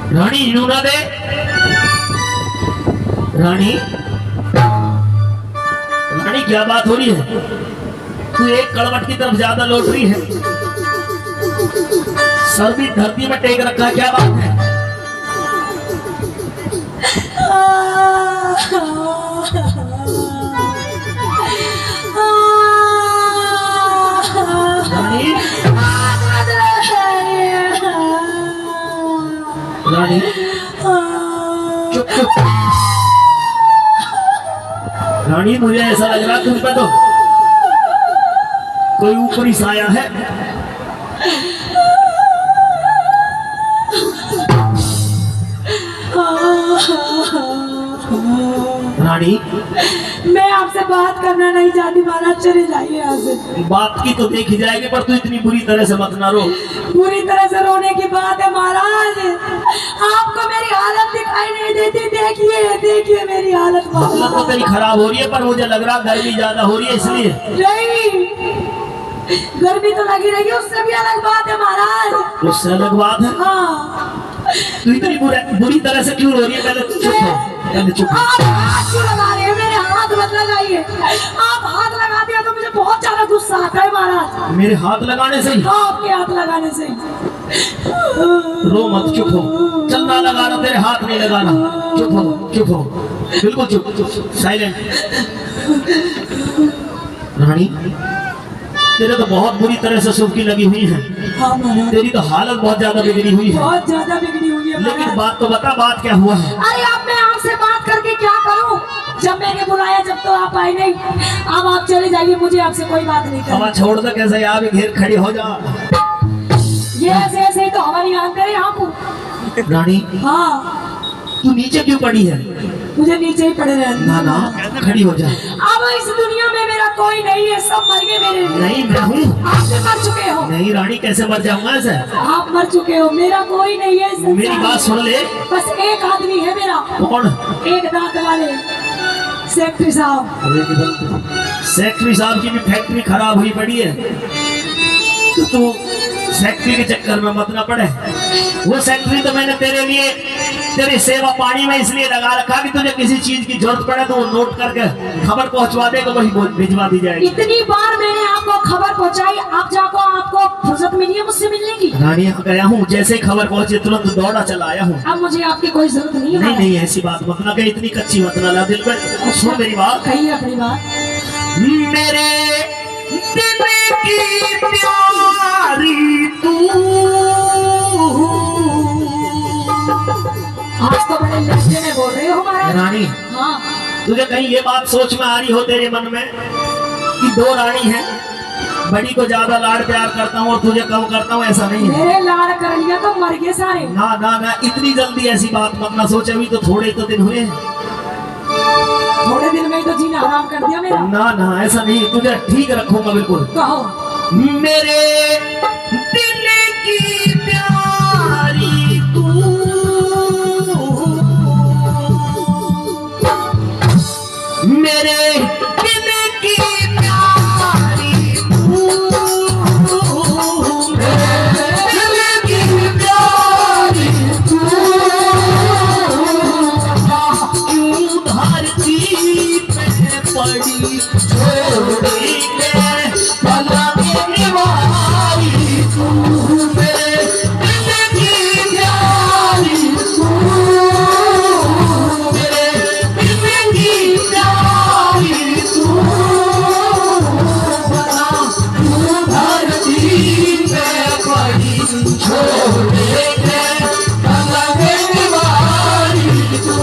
रानी यूना दे। रानी रानी क्या बात हो रही है? तू एक कड़वट की तरफ ज्यादा लौट रही है। सर भी धरती में टेक रखा, क्या बात है? रानी रानी चुप चुप। रानी मुझे ऐसा लग रहा तुम पे तो कोई ऊपरी साया है। रानी मैं आपसे बात करना नहीं चाहती, महाराज चले जाइए यहाँ से। बात की तो देखी जाएगी, पर तू इतनी बुरी तरह से मत ना रो। पूरी तरह से रोने की बात है महाराज, आपको मेरी हालत दिखाई नहीं देती। देखिए देखिए मेरी हालत मतलब तो तेरी खराब हो रही है, पर मुझे लग रहा गर्मी ज्यादा हो रही है इसलिए। नहीं, गर्मी तो लगी रही है, उससे भी अलग बात है महाराज। उससे अलग बात है? हाँ। तू इतनी बुरी तरह से क्यों रो रही है? पहले चुप हो, पहले चुप हो। आप हाथ क्यों लगा रहे हैं? मेरे हाथ मत लगाइए। आप हाथ लगा दिया तो मुझे बहुत ज्यादा गुस्सा आता है महाराज। मेरे हाथ लगाने से ही? आपके हाथ लगाने से। रो मत, चुप हो। चल ना लगाना, तेरे हाथ नहीं लगाना। चुप हो, चुप हो, बिल्कुल चुप, साइलेंट। रानी तेरे तो बहुत बुरी तरह से सुर्खी लगी हुई है। हाँ महाराज। तेरी तो हालत बहुत ज्यादा बिगड़ी हुई है। बहुत ज्यादा बिगड़ी हुई है। लेकिन बात तो बता, बात क्या हुआ है? अरे अब मैं आपसे बात करके क्या करूं? जब मैंने बुलाया जब तो आप आए नहीं। अब आप चले जाइए, मुझे आपसे कोई बात नहीं करनी। हवा छोड़ दे, कैसे यहाँ भी घेर खड़ी हो जा। ये ऐसे ऐसे ही तो हवा नहीं आते रहे यहाँ को। रानी हाँ, तू नीचे क्यों पड़ी है? मुझे नीचे ही पड़े रहना। ना ना, खड़ी हो जा। अब इस दुनिया में मेरा कोई नहीं है, सब मर गए मेरे लिए। नहीं, मैं हूँ। आप भी मर चुके हो। नहीं रानी, कैसे मर जाऊंगा ऐसे? आप मर चुके हो, मेरा कोई नहीं है इस संसार मेरी बात में। सुन ले। बस एक आदमी है मेरा। कौन? एक दांत वाले सेक्रेटरी साहब। सेक्रेटरी साहब की भी फैक्ट्री खराब हुई पड़ी है, तो तू सेक्रेटरी के चक्कर में मत ना पड़े। वो सेक्रेटरी तो मैंने तेरे लिए, तेरी सेवा पानी में इसलिए लगा रखा कि तुझे किसी चीज की जरूरत पड़े तो वो नोट करके खबर पहुंचवा दे, तो वही भिजवा दी जाएगी। इतनी बार मैंने आपको खबर पहुंचाई, अब जाको आपको फुर्सत मिली है मुझसे मिलने की। रानी यहाँ गया हूँ, जैसे खबर पहुंची तुरंत दौड़ा चला आया हूँ। अब मुझे आपकी कोई जरूरत नहीं है। नहीं नहीं, ऐसी बात मत ना कही, इतनी कच्ची मत ना ला दिल में। सुन मेरी बात। कहिए अपनी बात। मेरे दिल की प्यारी तू, आज तो बड़े लहजे में बोल रहे हो महाराज। रानी हाँ। तुझे कहीं ये बात सोच में आ रही हो तेरे मन में कि दो रानी हैं, बड़ी को ज्यादा लाड़ प्यार करता हूँ और तुझे कम करता हूँ? ऐसा नहीं है। मेरे लाड़ कर लिया तो मर गए सारे। ना ना ना, इतनी जल्दी ऐसी बात मत ना सोच, अभी तो थोड़े तो दिन हुए हैं। थोड़े दिन में ही तो जीना हराम कर दिया मेरा। ना ना, ऐसा नहीं, तुझे ठीक रखूंगा बिल्कुल। कहो। मेरे दिल की प्यारी तू, मेरे दिल की प्यारी तू, मेरे दिल की प्यारी तू, क्यों धरती पे पड़ी छोड़ी के भला के वारी तू, मेरे दिल की प्यारी तू, मेरे दिल की प्यारी तू, भला क्यों धरती पे पड़ी छोड़ी के भला के वारी तू।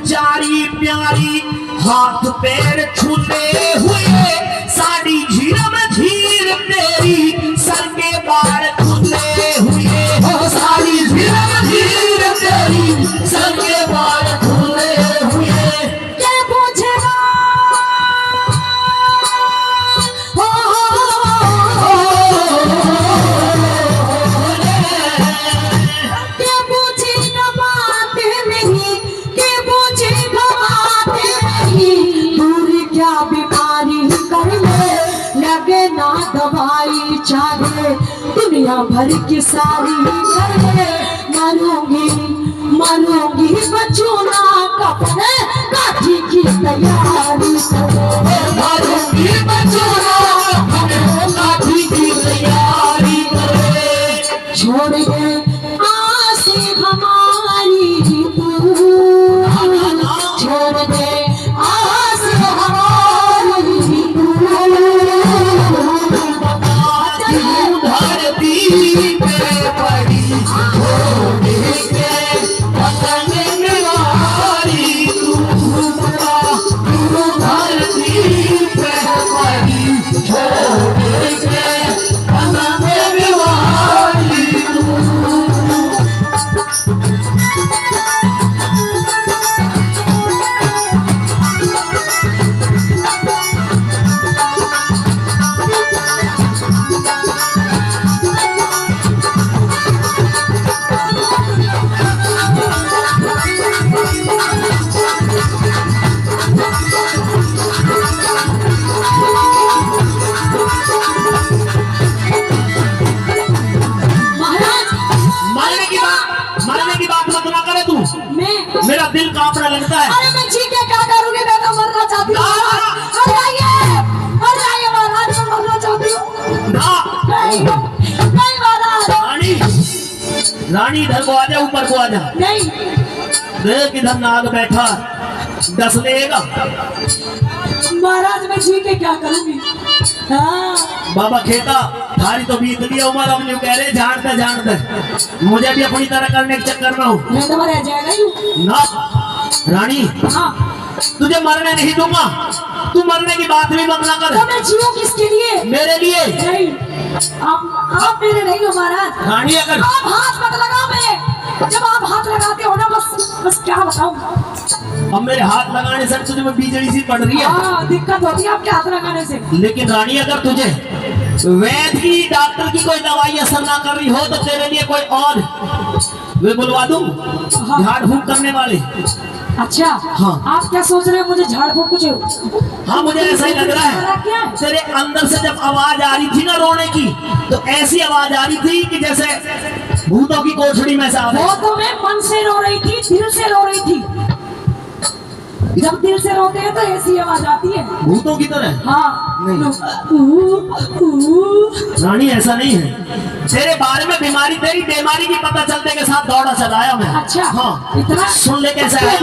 जारी प्यारी हाथ पैर छूते हुए साड़ी झीर में झीर तेरी सर तुम्हारी चाहे दुनिया भर की सारी करे, मरूंगी मरूंगी बचूना कपड़े काठी की तैयारी करे, मरूंगी बचूना काठी की तैयारी करे। छोड़ दे आसे हमारी तू, छोड़ दे आसे हमारी तू, धरती पे पड़ी छोड़ के पतंग निवारी तू, धरती पे पड़ी छोड़ के पतंग निवारी तू। मरने की बात मत ना करे तू। मेरा दिल कांपने लगता है। अरे मैं जी के क्या करूंगी, मैं तो मरना चाहती हूँ। मर जाइए महाराज, मैं मरना चाहती हूँ। नहीं महाराज। रानी रानी इधर को आ जा, ऊपर को आ जा। नहीं देख इधर नाग बैठा डस लेगा। महाराज मैं जी के क्या करूंगी। हाँ बाबा खेता थारी तो बीत लिया उम्र, अब यूं कह रहे जानते जानते मुझे भी अपनी तरह करने के चक्कर में हूँ। मैं तो रह जाएगा ही ना रानी, हाँ तुझे मरने नहीं दूंगा। तू मरने की बात भी मत ना कर। तो मैं जीऊँ किसके लिए? मेरे लिए। नहीं आप मेरे नहीं हो महाराज। रानी अगर आप हाथ मत लगाओ मेरे, जब आप हाथ लगाते हो ना बस क्या बताऊं। अब मेरे हाथ लगाने से तुझे में बीजड़ी सी पड़ रही है। हाँ दिक्कत होती है आपके हाथ लगाने से। लेकिन रानी अगर तुझे वैद्य की डॉक्टर की कोई दवाई असर ना कर रही हो तो तेरे लिए कोई और वे बुलवा दूं, झाड़ फूक करने वाले। अच्छा हाँ। आप क्या सोच रहे हो मुझे झाड़ फूक कुछ? हाँ मुझे ऐसा ही लग रहा है। क्या? तेरे अंदर से जब आवाज आ रही थी ना रोने की, तो ऐसी आवाज आ रही थी कि जैसे भूतों की कोठड़ी में से आ वो तो मैं मन से रो रही थी, दिल से रो रही थी। जब दिल से रोते हैं तो ऐसी आवाज आती है भूतों की तरह। हाँ नहीं। रानी ऐसा नहीं है। तेरे बारे में बीमारी, तेरी बीमारी की पता चलते के साथ दौड़ा चलाया मैं। अच्छा हाँ इतना सुन ले कैसे आया।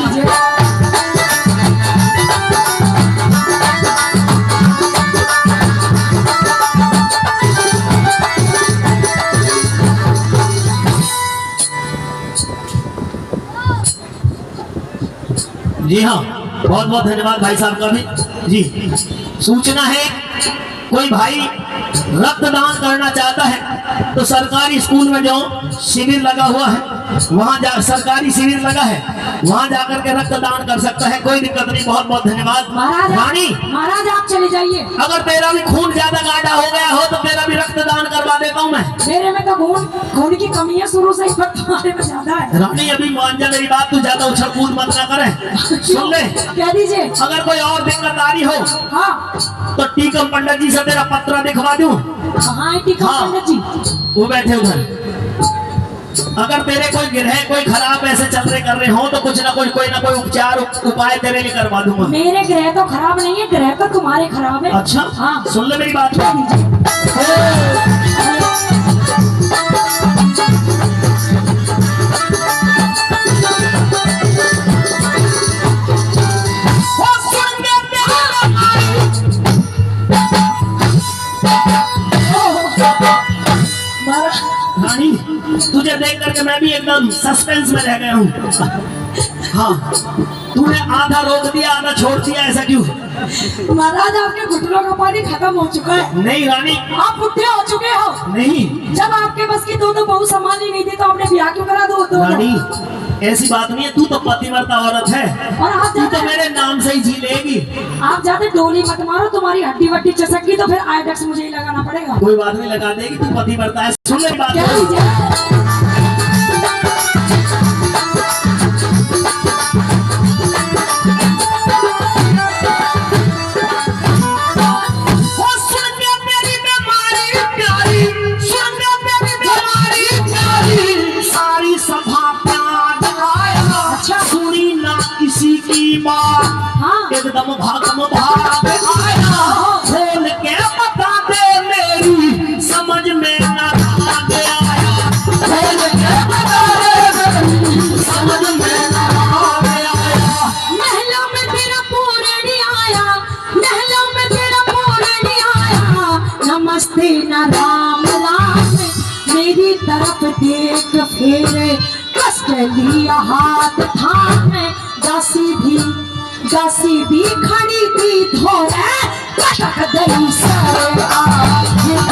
जी हाँ, बहुत बहुत धन्यवाद भाई साहब का भी। जी सूचना है, कोई भाई रक्तदान करना चाहता है तो सरकारी स्कूल में जो शिविर लगा हुआ है वहाँ जा, सरकारी शिविर लगा है वहाँ जाकर के रक्तदान कर सकता है, कोई दिक्कत नहीं। बहुत बहुत धन्यवाद रानी। महाराज आप चले जाइए। अगर तेरा भी खून ज्यादा गाढ़ा हो गया हो तो तेरा भी रक्तदान करवा देता हूँ मैं। मेरे में तो खून की कमी है शुरू से ही, पर तुम्हारे में ज्यादा है। रानी अभी मान जा मेरी बात, तू ज्यादा उछल कूद मत ना करे। सुन ले, कह दीजिए। अगर कोई और दिक्कत आ रही हो हाँ तो टीकम पंडित जी से तेरा पत्र दिखवा दूं। हाँ टीकम पंडित जी वो बैठे उधर। अगर तेरे कोई ग्रह कोई खराब ऐसे चल रहे कर रहे हो तो कुछ ना कोई उपचार उपाय तेरे लिए करवा दूंगा। मेरे ग्रह तो खराब नहीं है, ग्रह तो तुम्हारे खराब है। अच्छा हाँ सुन ले मेरी बात। रानी तुझे देख करके मैं भी एकदम सस्पेंस में रह गया हूँ। हाँ तूने आधा रोक दिया आधा छोड़ दिया, ऐसा क्यों? महाराज आपके घुटनों का पानी खत्म हो चुका है। नहीं रानी आप बुढ़े हो चुके हो। नहीं, जब आपके बस की दो बहू संभाली नहीं थी तो आपने ब्याह क्यों करा दो? रानी ऐसी बात नहीं है, तू तो पतिव्रता औरत है और आप तू तो मेरे नाम से ही जी लेगी। आप जाते डोली मत मारो, तुम्हारी हड्डी वड्डी चसक गई तो फिर आइडेक्स मुझे ही लगाना पड़ेगा। कोई बात नहीं, लगा देगी, तू पतिव्रता है। सुन ले बात। क्या लीजिए? मेरी बीमारी मेरी तरफ देख फिर कष्ट लिया हाथ थामे, दासी भी खड़ी थी धोरे कटक दई सारे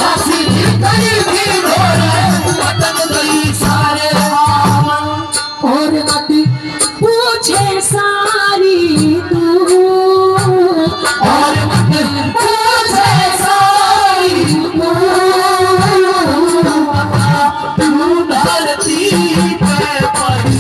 दासी भी खड़ी थी धोरे कटक दई सारे और मत पूछे सारी तू और मत पूछे सारी तू धरती पे पड़ी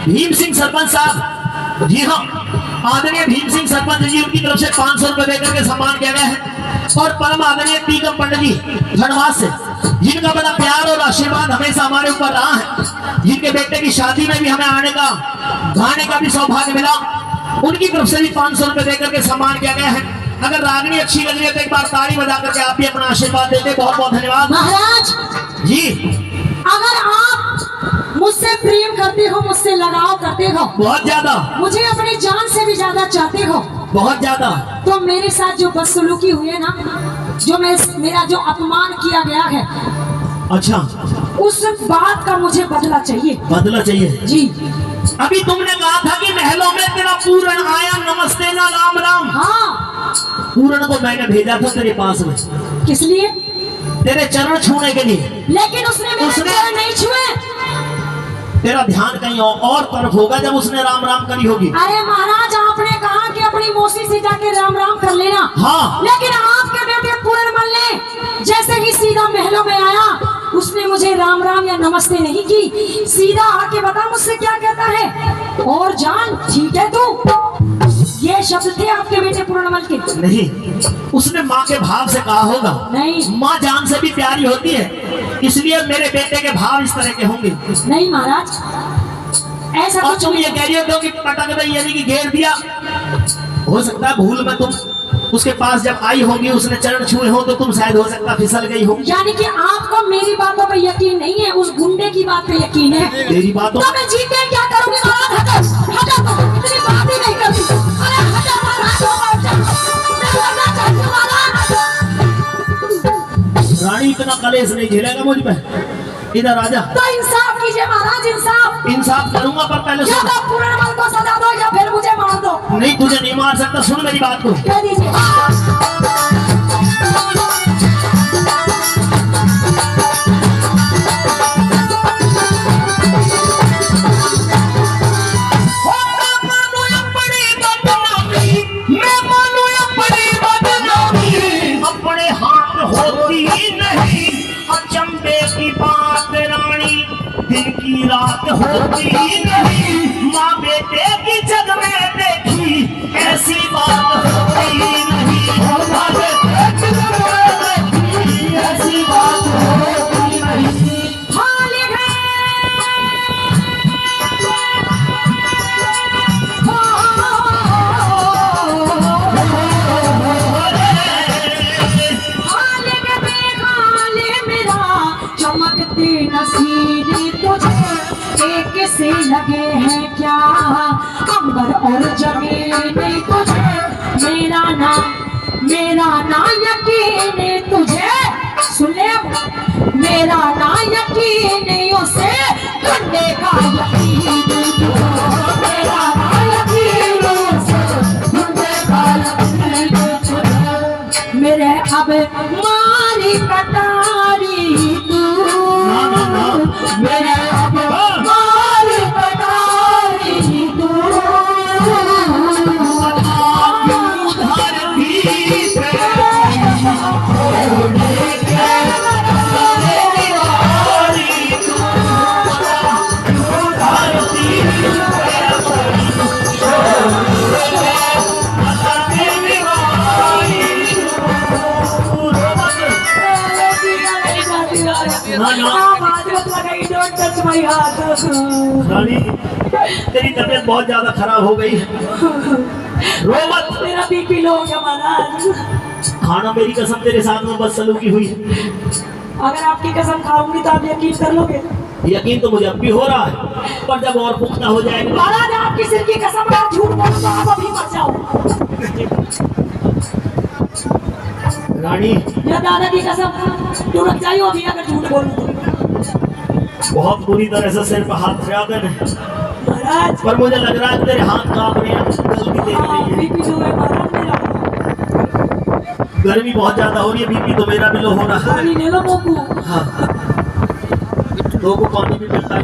भीम सिंह सरपंच साहब, जी हाँ, आदरणीय भीम सिंह सरपंच जी, उनकी तरफ से 500 रुपए देकर के सम्मान किया गया है। और परम आदरणीय टीकम पंडित जी धनवास से, जिनका बड़ा प्यार और आशीर्वाद हमेशा हमारे ऊपर रहा है, जिनके बेटे की शादी में भी हमें आने का गाने का भी सौभाग्य मिला, उनकी तरफ से भी 500 रुपए देकर के सम्मान किया गया है। अगर रागनी अच्छी लग रही है तो एक बार ताली बजा करके आप भी अपना आशीर्वाद देते। बहुत बहुत धन्यवाद महाराज जी। अगर आप मुझसे प्रेम करते हो, मुझसे लगाव करते हो, बहुत ज्यादा, मुझे अपनी जान से भी ज्यादा चाहते हो, बहुत ज्यादा, तो मेरे साथ जो बदसलूकी हुई है ना, जो मेरा जो अपमान किया गया है, अच्छा, उस बात का मुझे बदला चाहिए। बदला चाहिए जी। अभी तुमने कहा था कि महलों में तेरा पूरण आया, नमस्ते ना राम राम। हाँ, पूरण को मैंने भेजा था तेरे पास में, किस लिए? तेरे चरण छूने के लिए। लेकिन उसने मेरे चरण नहीं छुए। तेरा ध्यान कहीं और तरफ होगा जब उसने राम राम करी होगी। अरे महाराज, आपने कहा कि अपनी मौसी से जाके राम राम कर लेना। हाँ, लेकिन आपके बेटे पूरनमल ने जैसे ही सीधा महलों में आया, उसने मुझे राम राम या नमस्ते नहीं की, सीधा आके बता मुझसे क्या कहता है, और जान ठीक है तू। ये शब्द थे आपके बेटे पूरनमल के? नहीं, उसने माँ के भाव से कहा होगा। नहीं, माँ जान से भी प्यारी होती है, इसलिए मेरे बेटे के भाव इस तरह के होंगे। नहीं महाराज, ऐसा और कुछ तुम नहीं। ये कह रही हो कि पटक दई, यानी कि घेर दिया। हो सकता है भूल में तुम उसके पास जब आई होगी, उसने चरण छुए हो तो तुम शायद हो सकता फिसल गई हो। यानी कि आपको मेरी बातों पर यकीन नहीं है, उस गुंडे की बात पे यकीन है। तेरी बातों तो मैं जीत के क्या करूंगी महाराज? हटो, हटो, इतनी बात ही नहीं करती। अरे हटो महाराज, मैं लड़ना चाहती हूँ महाराज। रानी इतना कलेश नहीं झेलेगा मुझ पे, इधर आजा। तो इंसाफ कीजिए महाराज, इंसाफ। इंसाफ करूंगा, पर पहले या सुन। तो पूरनमल को सजा दो या फिर मुझे मार दो। नहीं, तुझे नहीं मार सकता, सुन मेरी बात को। कह दीजिए। अपने हाथ होती नहीं अचंबे की बात रानी, दिन की रात होती नहीं, माँ बेटे की जग में देखी ऐसी बात होती नहीं, माँ बेटे की जग में देखी ऐसी बात होती नहीं। चमकते नसीने तुझे एक से लगे हैं क्या, अंबर और जमीन तुझे मेरा ना यकीन तुझे, सुन ले, मेरा ना यकीन उसे करने का यकीन तुझे, मेरा ना यकीन उसे करने का यकीन तुझे, मेरे अब मारी कटारी तू, मेरे अब मारी कटारी तू, धरती पे ना आप हाथ मत लगाइए, डोंट टच माय हाथ। रानी तेरी तबीयत बहुत ज्यादा खराब हो गई है, रो मत। मेरा बीपी लो हो गया महाराज। खाना मेरी कसम तेरे साथ में बदसलूकी हुई है। अगर आपकी कसम खाऊंगी तो आप यकीन कर लोगे? यकीन तो मुझे अब भी हो रहा है, पर जब और पुख्ता हो जाएगा। महाराज आपकी सिर की कसम, आप झूठ बोलो तो आप अभी मर जाओ। रानी या दादा की कसम, तू रख जाइयो अभी अगर झूठ बोलूं तो। बहुत बुरी तरह से सिर पर हाथ फेरा मैंने, महाराज पर मुझे लग रहा है तेरे हाथ कांप रहे हैं, जल्दी देख रही है। बीपी लो है महाराज मेरा। गर्मी बहुत ज्यादा हो रही है, बीपी तो मेरा भी लो हो रहा है। पानी ले लो मोकू। हाँ, दो को पानी भी मिलता है।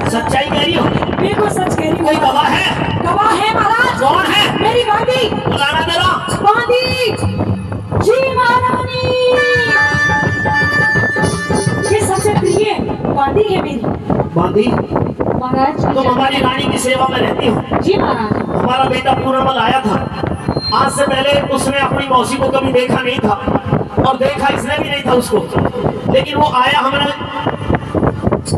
सच्चाई कह रही हो? बिल्कुल सच कह रही हूँ। कोई गवाह है? गवाह है महाराज। कौन है? मेरी बांदी। बुलाना जरा। बांदी जी महारानी, ये सबसे प्रिय बांदी है मेरी। बांदी महाराज तुम हमारी रानी की सेवा में रहती हो। जी महाराज। हमारा बेटा पूर्णमल आया था, आज से पहले उसने अपनी मौसी को कभी देखा नहीं था, और देखा इसने भी नहीं था उसको, लेकिन वो आया, हमने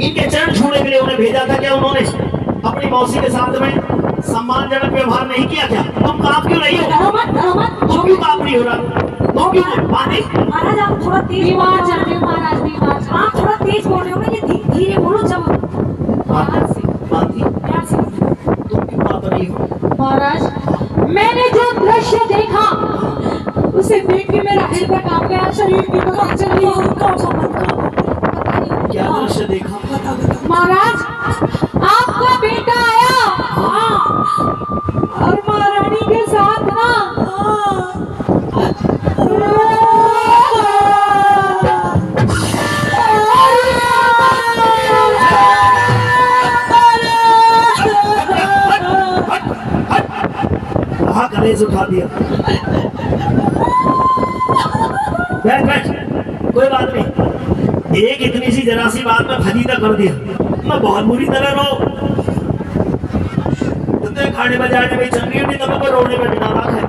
इनके चरण छूने के लिए उन्हें भेजा था। क्या उन्होंने अपनी मौसी के साथ में सम्मानजनक व्यवहार नहीं किया? क्या तुम कांप क्यों रही हो? डरो मत। तुम क्यों कांप रही हो? तुम क्यों? बांदी महाराज आप थोड़ा तेज बीमार चल रहे हो महाराज, बीमार चल। आप थोड़ा तेज बोल रहे हो ना, ये धीरे बोलो। जब प्यार से बांदी प्यार से। तुम क्यों कांप रही हो? महाराज मैंने जो दृश्य देखा उसे देख के मेरा हृदय कांप गया, शरीर की तरफ चल रही है। क्या दृश्य देखा? महाराज आपका बेटा आया और महारानी के साथ ना कहाँ कलेज उठा दिया? बैठ बैठ, कोई बात नहीं। एक इतनी सी जरा सी बात में फजीता कर दिया, मैं बहुत बुरी तरह रो। तो खाने बजाने में चल रही है, तब रोने में बिना राख है।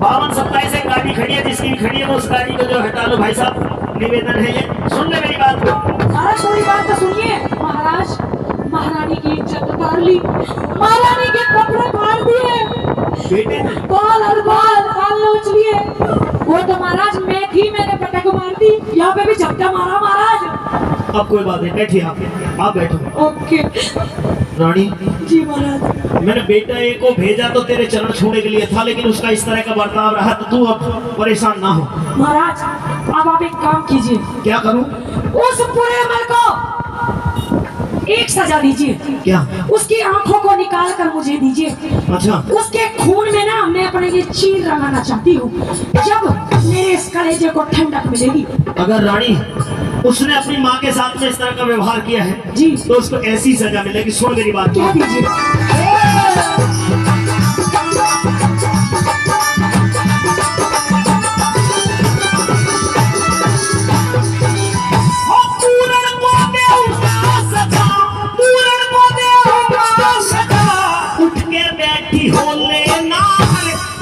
52-27 एक गाड़ी खड़ी है, जिसकी भी खड़ी है वो उस गाड़ी को जो हटा लो भाई साहब, निवेदन है ये। सुन ले मेरी बात को। महाराज थोड़ी बात तो सुनिए। महाराज महारानी की इज्जत उतार ली, महारानी के कपड़े फाड़ दिए, बेटे ने बाल नोच लिए। वो तो महाराज मैं थी, मैंने पटक मार दी। यहाँ पे भी झपटा मारा महाराज। अब कोई बात नहीं, बैठिए आप बैठो। ओके जी महाराज। मैंने बेटे को भेजा तो तेरे चरण छूने के लिए था, लेकिन उसका इस तरह का बर्ताव रहा तो तू अब परेशान ना हो। महाराज अब आप एक काम कीजिए, क्या करूं? उस पूरे मर को एक सजा दीजिए। क्या? उसकी आंखों को निकाल कर मुझे दीजिए। अच्छा, उसके खून में ना मैं अपने लिए चीर लगाना चाहती हूँ, जब मेरे इस कलेजे को ठंडक मिलेगी। अगर रानी उसने अपनी माँ के साथ में इस तरह का व्यवहार किया है जी तो उसको ऐसी सजा मिलेगी। सुन मेरी बात। क्या दीजिए? उठ के बैठी हो लेना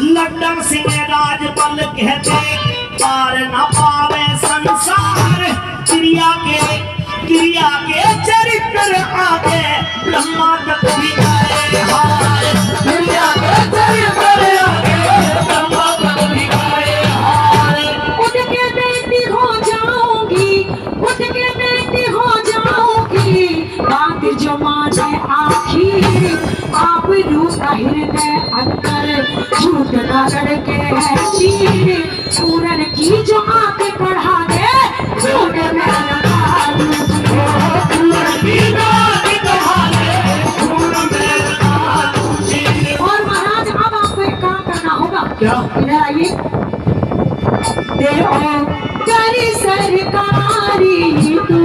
लड्डन सिंह राजपल कहते, पार न पावे संसार, क्रिया के चरित्र आगे ब्रह्मा तक भी आए हार। क्रिया के चरित्र आगे ब्रह्मा तक भी आए हार। उठ के बेटी हो जाऊंगी, उठ के बेटी हो जाऊंगी, बात जो माने आखिर, आप रूप का हृदय अंदर, झूठ ना करके है चीर, पूरन की जो आंखें पढ़ा दे, झूठ में लगा दूंगी। और महाराज अब आपको एक काम करना होगा। क्या? इधर आइए। देखो करी सरकारी तू